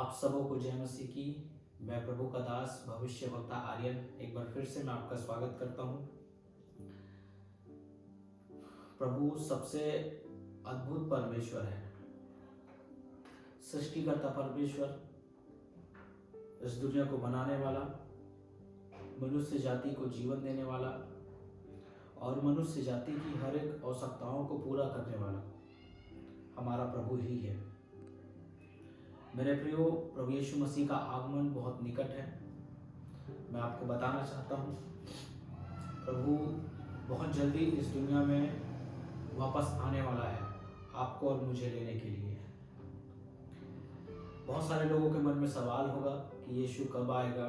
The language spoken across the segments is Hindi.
आप सबों को जय मसीह की। मैं प्रभु का दास भविष्य वक्ता आर्यन एक बार फिर से मैं आपका स्वागत करता हूं। प्रभु सबसे अद्भुत परमेश्वर है, सृष्टिकर्ता परमेश्वर, इस दुनिया को बनाने वाला, मनुष्य जाति को जीवन देने वाला और मनुष्य जाति की हर एक आवश्यकताओं को पूरा करने वाला हमारा प्रभु ही है। मेरे प्रियो, प्रभु यीशु मसीह का आगमन बहुत निकट है। मैं आपको बताना चाहता हूँ, प्रभु बहुत जल्दी इस दुनिया में वापस आने वाला है, आपको और मुझे लेने के लिए। बहुत सारे लोगों के मन में सवाल होगा कि यीशु कब आएगा।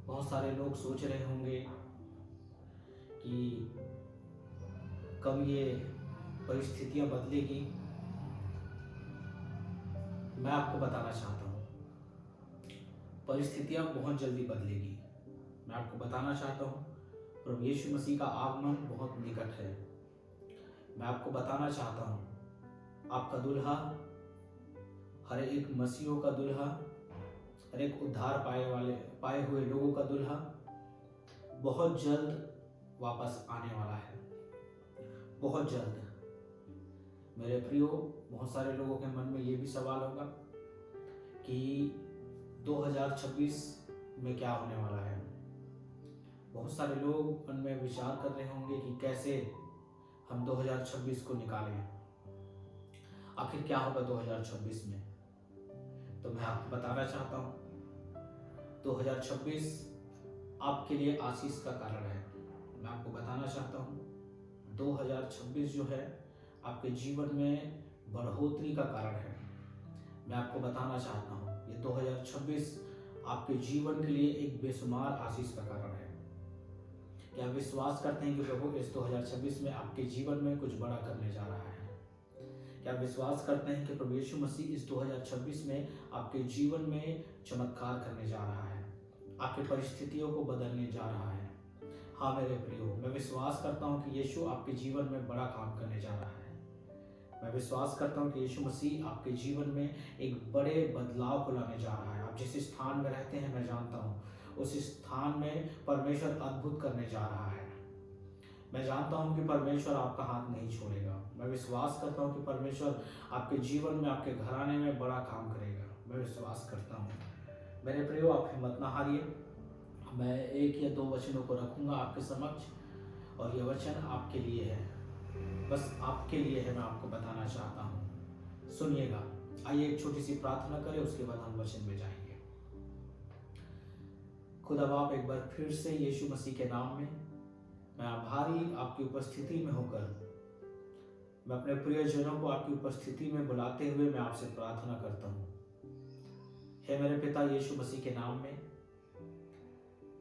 बहुत सारे लोग सोच रहे होंगे कि कब ये परिस्थितियां बदलेगी। मैं आपको बताना चाहता हूँ, परिस्थितियां बहुत जल्दी बदलेगी। मैं आपको बताना चाहता हूँ, प्रभु यीशु मसीह का आगमन बहुत निकट है। मैं आपको बताना चाहता हूँ, आपका दुल्हा, हर एक मसीहों का दुल्हा, हर एक उद्धार पाए हुए लोगों का दुल्हा बहुत जल्द वापस आने वाला है, बहुत जल्द। मेरे प्रियो, बहुत सारे लोगों के मन में ये भी सवाल होगा कि 2026 में क्या होने वाला है। बहुत सारे लोग मन में विचार कर रहे होंगे कि कैसे हम 2026 को निकालें, आखिर क्या होगा 2026 में। तो मैं आपको बताना चाहता हूँ, 2026 आपके लिए आशीष का कारण है। मैं आपको बताना चाहता हूँ, 2026 जो है आपके जीवन में बढ़ोतरी का कारण है। मैं आपको बताना चाहता हूँ, ये 2026 आपके जीवन के लिए एक बेशुमार आशीष का कारण है। क्या आप विश्वास करते हैं कि प्रभु इस 2026 में आपके जीवन में कुछ बड़ा करने जा रहा है? क्या आप विश्वास करते हैं कि प्रभु यीशु मसीह इस 2026 में आपके जीवन में चमत्कार करने जा रहा है, आपकी परिस्थितियों को बदलने जा रहा है? हाँ मेरे प्रियो, मैं विश्वास करता हूँ कि यीशु आपके जीवन में बड़ा काम करने जा रहा है। मैं विश्वास करता हूँ कि यीशु मसीह आपके जीवन में एक बड़े बदलाव को लाने जा रहा है। आप जिस स्थान में रहते हैं, मैं जानता हूँ उस स्थान में परमेश्वर अद्भुत करने जा रहा है। मैं जानता हूँ कि परमेश्वर आपका हाथ नहीं छोड़ेगा। मैं विश्वास करता हूँ कि परमेश्वर आपके जीवन में, आपके घराने में बड़ा काम करेगा। मैं विश्वास करता हूँ। मेरे प्रियो, आप हिम्मत ना हारिए। मैं एक या दो वचनों को रखूंगा आपके समक्ष और यह वचन आपके लिए है, बस आपके लिए है। मैं आपको बताना चाहता हूँ, सुनिएगा। आइए एक छोटी सी प्रार्थना करें, उसके बाद हम वचन में जाएंगे। खुदा बाप, एक बार फिर से यीशु मसीह के नाम में मैं आभारी आपकी उपस्थिति में होकर मैं अपने प्रियजनों को आपकी उपस्थिति में बुलाते हुए मैं आपसे प्रार्थना करता हूँ। हे मेरे पिता, यीशु मसीह के नाम में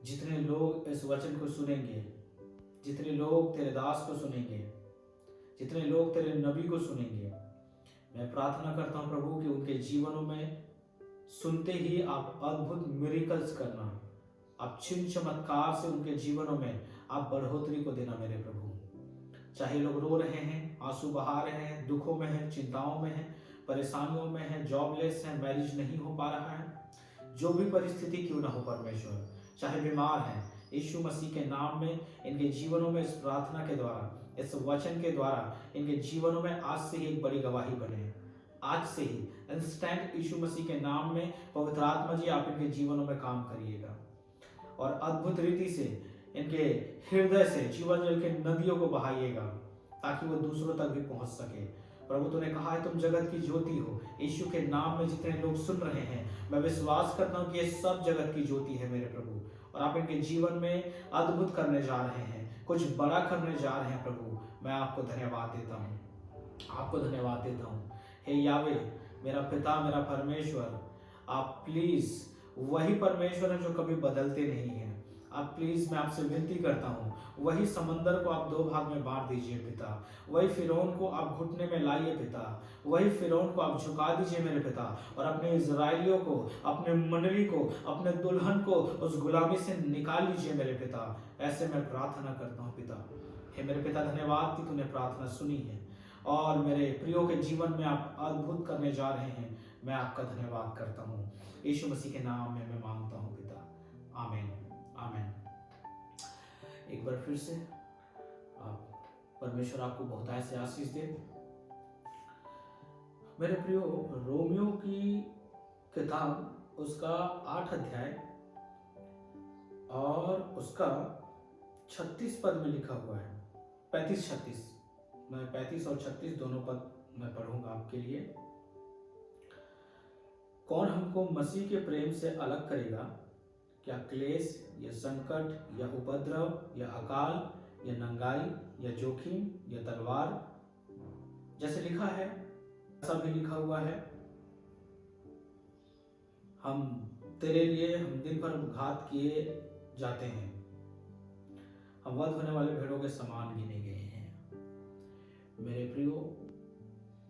जितने लोग इस वचन को सुनेंगे, जितने लोग तेरे दास को सुनेंगे, जितने लोग तेरे नबी को सुनेंगे, मैं प्रार्थना करता हूं प्रभु कि उनके जीवनों में सुनते ही आप अद्भुत मिरेकल्स करना, आप चिन्ह चमत्कार से उनके जीवनों में आप बढ़ोतरी को देना मेरे प्रभु। चाहे लोग रो रहे हैं, आंसू बहा रहे हैं, दुखों में हैं, चिंताओं में हैं, परेशानियों में हैं, जॉबलेस हैं, मैरिज नहीं हो पा रहा है, जो भी परिस्थिति क्यों ना हो परमेश्वर, चाहे बीमार हैं, यीशु मसीह के नाम में इनके जीवनों में इस प्रार्थना के द्वारा, इस वचन के द्वारा इनके जीवनों में आज से ही एक बड़ी गवाही बने। आज से ही इंस्टेंट यीशु मसीह के नाम में पवित्र आत्मा जी आप इनके जीवनों में काम करिएगा और अद्भुत रीति से इनके हृदय से जीवन जल के नदियों को बहाइएगा ताकि वो दूसरों तक भी पहुंच सके। प्रभु तूने कहा है तुम जगत की ज्योति हो। यीशु के नाम में जितने लोग सुन रहे हैं, मैं विश्वास करता हूँ कि ये सब जगत की ज्योति है मेरे प्रभु, और आप इनके जीवन में अद्भुत करने जा रहे हैं, कुछ बड़ा करने जा रहे हैं प्रभु। मैं आपको धन्यवाद देता हूँ, आपको धन्यवाद देता हूँ। हे यावे, मेरा पिता, मेरा परमेश्वर, आप प्लीज वही परमेश्वर है जो कभी बदलते नहीं हैं। आप प्लीज, मैं आपसे विनती करता हूँ, वही समंदर को आप दो भाग में बांट दीजिए पिता, वही फिरौन को आप घुटने में लाइए पिता, वही फिरौन को आप झुका दीजिए मेरे पिता, और अपने इजराइलियों को, अपने मंडली को, अपने दुल्हन को उस गुलामी से निकाल लीजिए मेरे पिता। ऐसे मैं प्रार्थना करता हूँ पिता। हे मेरे पिता, धन्यवाद कि तूने प्रार्थना सुनी है और मेरे प्रियो के जीवन में आप अद्भुत करने जा रहे हैं। मैं आपका धन्यवाद करता हूँ। यीशु मसीह के नाम में मैं मांगता हूँ पिता, आमीन आमीन। एक बार फिर से आप परमेश्वर आपको बहुतायत से आशीष दे। मेरे प्रियो, रोमियो की किताब उसका 8 अध्याय और उसका 36 पद में लिखा हुआ है, 35-36। मैं 35 और 36 दोनों पद मैं पढ़ूंगा आपके लिए। कौन हमको मसीह के प्रेम से अलग करेगा? क्या क्लेश या संकट या उपद्रव या अकाल या नंगाई या जोखिम या तलवार? जैसे लिखा है ऐसा भी लिखा हुआ है, हम तेरे लिए हम दिन भर घात किए जाते हैं, हम वध होने वाले भेड़ों के समान गिने गए हैं। मेरे प्रियो,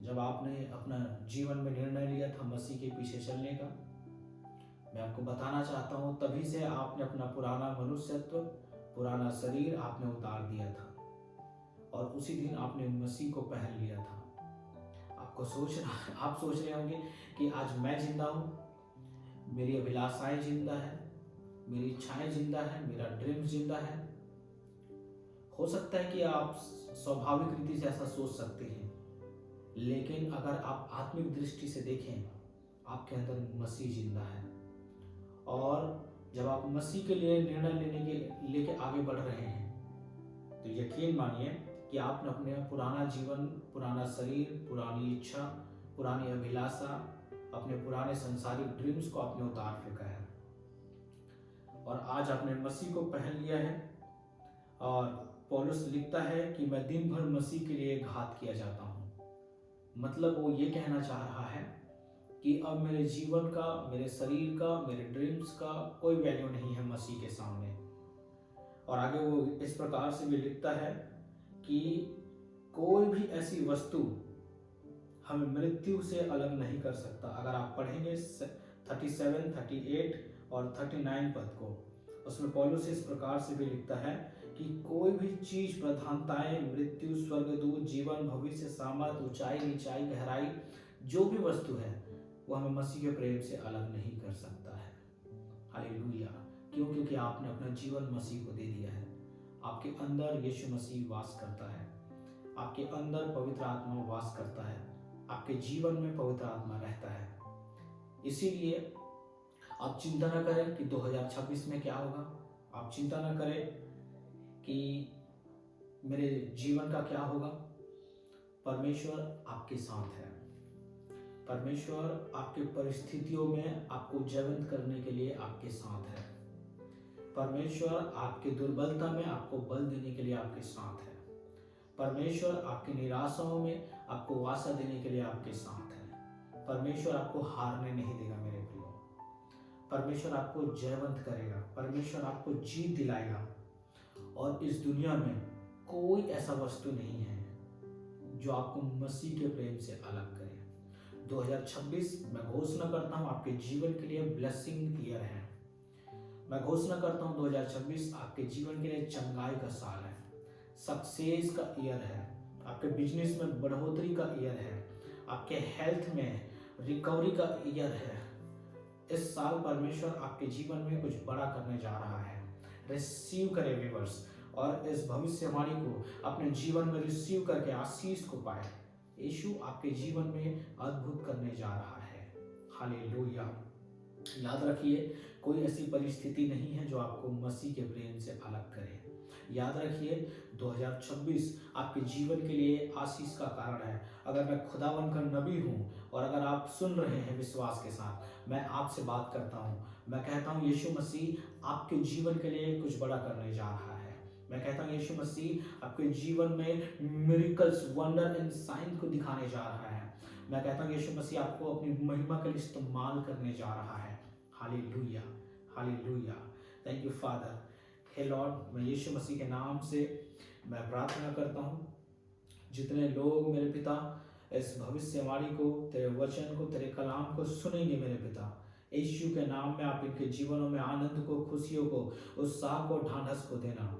जब आपने अपना जीवन में निर्णय लिया था मसीह के पीछे चलने का, मैं आपको बताना चाहता हूँ तभी से आपने अपना पुराना मनुष्यत्व, पुराना शरीर आपने उतार दिया था और उसी दिन आपने मसीह को पहन लिया था। आप सोच रहे होंगे कि आज मैं जिंदा हूँ, मेरी अभिलाषाएं जिंदा है, मेरी इच्छाएं जिंदा है, मेरा ड्रीम जिंदा है। हो सकता है कि आप स्वाभाविक रीति से ऐसा सोच सकते हैं, लेकिन अगर आप आत्मिक दृष्टि से देखें, आपके अंदर मसीह जिंदा है। और जब आप मसीह के लिए निर्णय लेके आगे बढ़ रहे हैं, तो यकीन मानिए कि आपने अपने पुराना जीवन, पुराना शरीर, पुरानी इच्छा, पुरानी अभिलाषा, अपने पुराने सांसारिक ड्रीम्स को आपने उतार फेंका है और आज आपने मसीह को पहन लिया है। और पौलुस लिखता है कि मैं दिन भर मसीह के लिए घात किया जाता हूँ। मतलब वो ये कहना चाह रहा है कि अब मेरे जीवन का, मेरे शरीर का, मेरे ड्रीम्स का कोई वैल्यू नहीं है मसीह के सामने। और आगे वो इस प्रकार से भी लिखता है कि कोई भी ऐसी वस्तु हमें मृत्यु से अलग नहीं कर सकता। अगर आप पढ़ेंगे 37, 38 और 39 पद को, उसमें पौलुस इस प्रकार से भी लिखता है कि कोई भी चीज, प्रधानताएं, मृत्यु, स्वर्गदूत, जीवन, भविष्य, सामर्थ, ऊंचाई, नीचाई, गहराई, जो भी वस्तु है वो हमें मसीह के प्रेम से अलग नहीं कर सकता है। हालेलुया। क्यों? क्योंकि आपने अपना जीवन मसीह को दे दिया है। आपके अंदर यीशु मसीह वास करता है, आपके अंदर पवित्र आत्मा वास करता है, आपके जीवन में पवित्र आत्मा रहता है। इसीलिए आप चिंता न करें कि 2026 में क्या होगा। आप चिंता न करें कि मेरे जीवन का क्या होगा। परमेश्वर आपके साथ है। परमेश्वर आपके परिस्थितियों में आपको जीवंत करने के लिए आपके साथ है। परमेश्वर आपके दुर्बलता में आपको बल देने के लिए आपके साथ है। परमेश्वर आपकी निराशाओं में आपको आशा देने के लिए आपके साथ है। परमेश्वर आपको हारने नहीं देगा मेरे प्रियो। परमेश्वर आपको जयवंत करेगा, परमेश्वर आपको जीत दिलाएगा। और इस दुनिया में कोई ऐसा वस्तु नहीं है जो आपको मसीह के प्रेम से अलग करे। 2026 मैं घोषणा करता हूँ आपके जीवन के लिए ब्लेसिंग ईयर है। मैं घोषणा करता हूँ 2026 आपके जीवन के लिए चंगाई का साल है, सक्सेस का ईयर है, आपके बिजनेस में बढ़ोतरी का ईयर है, आपके हेल्थ में रिकवरी का ईयर है। इस साल परमेश्वर आपके जीवन में कुछ बड़ा करने जा रहा है। रिसीव करें व्यूअर्स, और इस भविष्यवाणी को अपने जीवन में रिसीव करके आशीष को पाए। यीशु आपके जीवन में अद्भुत करने जा रहा है। हालेलुया। याद रखिए, कोई ऐसी परिस्थिति नहीं है जो आपको मसीह के प्रेम से अलग करे। याद रखिए, 2026 आपके जीवन के लिए आशीष का कारण है। अगर मैं खुदावन का नबी हूँ और अगर आप सुन रहे हैं विश्वास के साथ, मैं आपसे बात करता हूँ। मैं कहता हूँ यीशु मसीह आपके जीवन के लिए कुछ बड़ा करने जा रहा है। मैं कहता हूँ यीशु मसीह आपके जीवन में मिरेकल्स, वंडर एंड साइन को दिखाने जा रहा है। मैं कहता हूँ यीशु मसीह आपको अपनी महिमा के लिए इस्तेमाल करने जा रहा है। Hallelujah, hallelujah. Thank you father. हे लॉर्ड, मैं यीशु मसीह के नाम से मैं प्रार्थना करता हूँ, जितने लोग मेरे पिता इस भविष्यवाणी को, तेरे वचन को, तेरे कलाम को सुनेंगे मेरे पिता, यीशु के नाम में आप इनके जीवनों में आनंद को, खुशियों को, उत्साह को, ढांढस को देना।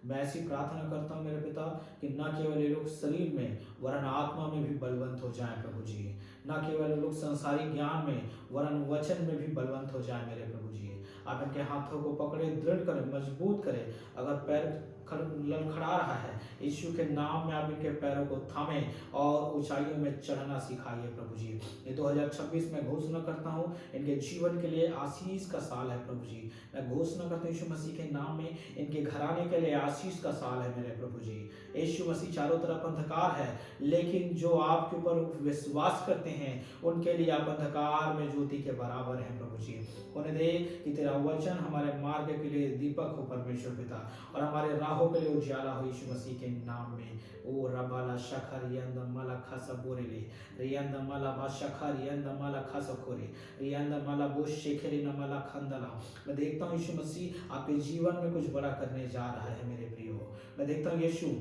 मैं ऐसी प्रार्थना करता हूँ मेरे पिता कि न केवल ये लोग शरीर में वरन आत्मा में भी बलवंत हो जाएं प्रभु जी। ना केवल लोग संसारी ज्ञान में वरन वचन में भी बलवंत हो जाए मेरे प्रभु जी। आप इनके हाथों को पकड़े, दृढ़ करें, मजबूत करें। अगर पैर लड़खड़ा रहा है, यीशु के नाम में आप इनके पैरों को थामें और ऊंचाइयों में चढ़ना सिखाइए प्रभु जी। ये 2026 में घोषणा करता हूँ इनके जीवन के लिए आशीष का साल है प्रभु जी। मैं घोषणा करता हूँ यीशु मसीह के नाम में इनके घराने के लिए आशीष का साल है मेरे प्रभु जी। यीशु मसीह चारों तरफ अंधकार है, लेकिन जो आपके ऊपर विश्वास करते हैं उनके लिए आप अंधकार में ज्योति के बराबर हैं प्रभु जी। होने दे कि तेरा वचन हमारे मार्ग के लिए दीपक हो परमेश्वर पिता, और हमारे राहों के लिए उजाला हो यीशु मसीह के नाम में। ओ रबाला शखर यंद मला खसा बोरेले रियंद मला बा शखर यंद मला खसा खोरे रियंद मला बो शेखरे न मला खंदला। मैं देखता हूँ यीशु मसीह आपके जीवन में कुछ बड़ा करने जा रहा है मेरे प्रियो। मैं देखता हूँ यीशु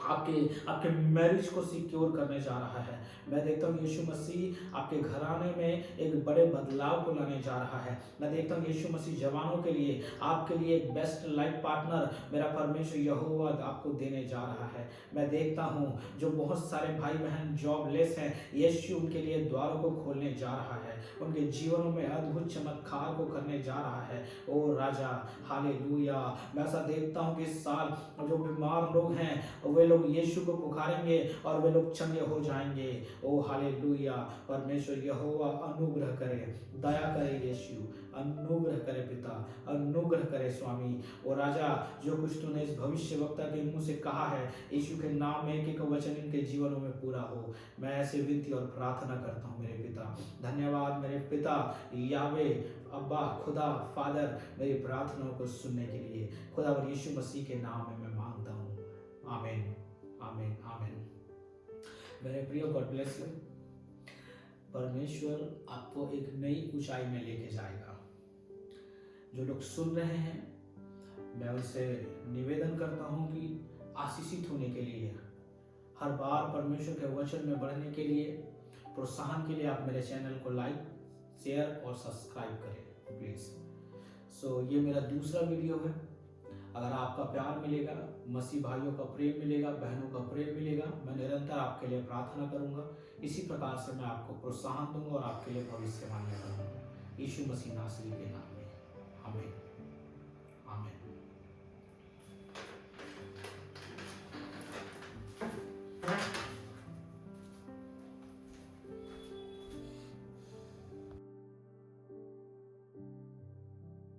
आपके मैरिज को सिक्योर करने जा रहा है। मैं देखता हूँ यीशु मसीह आपके घराने में एक बड़े बदलाव को लाने जा रहा है। मैं देखता हूँ यीशु मसीह जवानों के लिए आपके लिए एक बेस्ट लाइफ पार्टनर मेरा परमेश्वर यहोवा आपको देने जा रहा है। मैं देखता हूँ जो बहुत सारे भाई बहन जॉबलेस हैं, यीशु उनके लिए द्वारों को खोलने जा रहा है, उनके जीवनों में अद्भुत चमत्कार को करने जा रहा है। ओ राजा हालेलुया। मैं ऐसा देखता हूँ कि इस साल जो बीमार लोग हैं वे लोग यीशु को पुकारेंगे और वे लोग चंगे हो जाएंगे। ओ हालेलुया। परमेश्वर यहोवा अनुग्रह करे, दया करे, यीशु अनुग्रह करे पिता, अनुग्रह करे स्वामी। ओ राजा जो कुछ तूने इस भविष्यवक्ता के मुंह से कहा है, यीशु के नाम में एक एक वचन इनके जीवनों में पूरा हो। मैं ऐसे विनती और प्रार्थना करता हूँ मेरे पिता। धन्यवाद मेरे पिता यावे अब्बा खुदा फादर, मेरी प्रार्थनाओं को सुनने के लिए खुदा और यीशु मसीह के नाम में मैं मांगता हूँ। आमीन आमीन आमीन। मेरे प्रियो, गॉड ब्लेस यू। परमेश्वर आपको एक नई ऊंचाई में लेके जाएगा। जो लोग सुन रहे हैं, मैं उनसे निवेदन करता हूं कि आशीषित होने के लिए, हर बार परमेश्वर के वचन में बढ़ने के लिए, प्रोत्साहन के लिए आप मेरे चैनल को लाइक, शेयर और सब्सक्राइब करें प्लीज। ये मेरा दूसरा वीडियो है। अगर आपका प्यार मिलेगा, मसीह भाइयों का प्रेम मिलेगा, बहनों का प्रेम मिलेगा, मैं निरंतर आपके लिए प्रार्थना करूंगा। इसी प्रकार से मैं आपको प्रोत्साहन दूंगा और आपके लिए भविष्यवाणी करूंगा। यीशु मसीह नासरी के नाम में आमीन।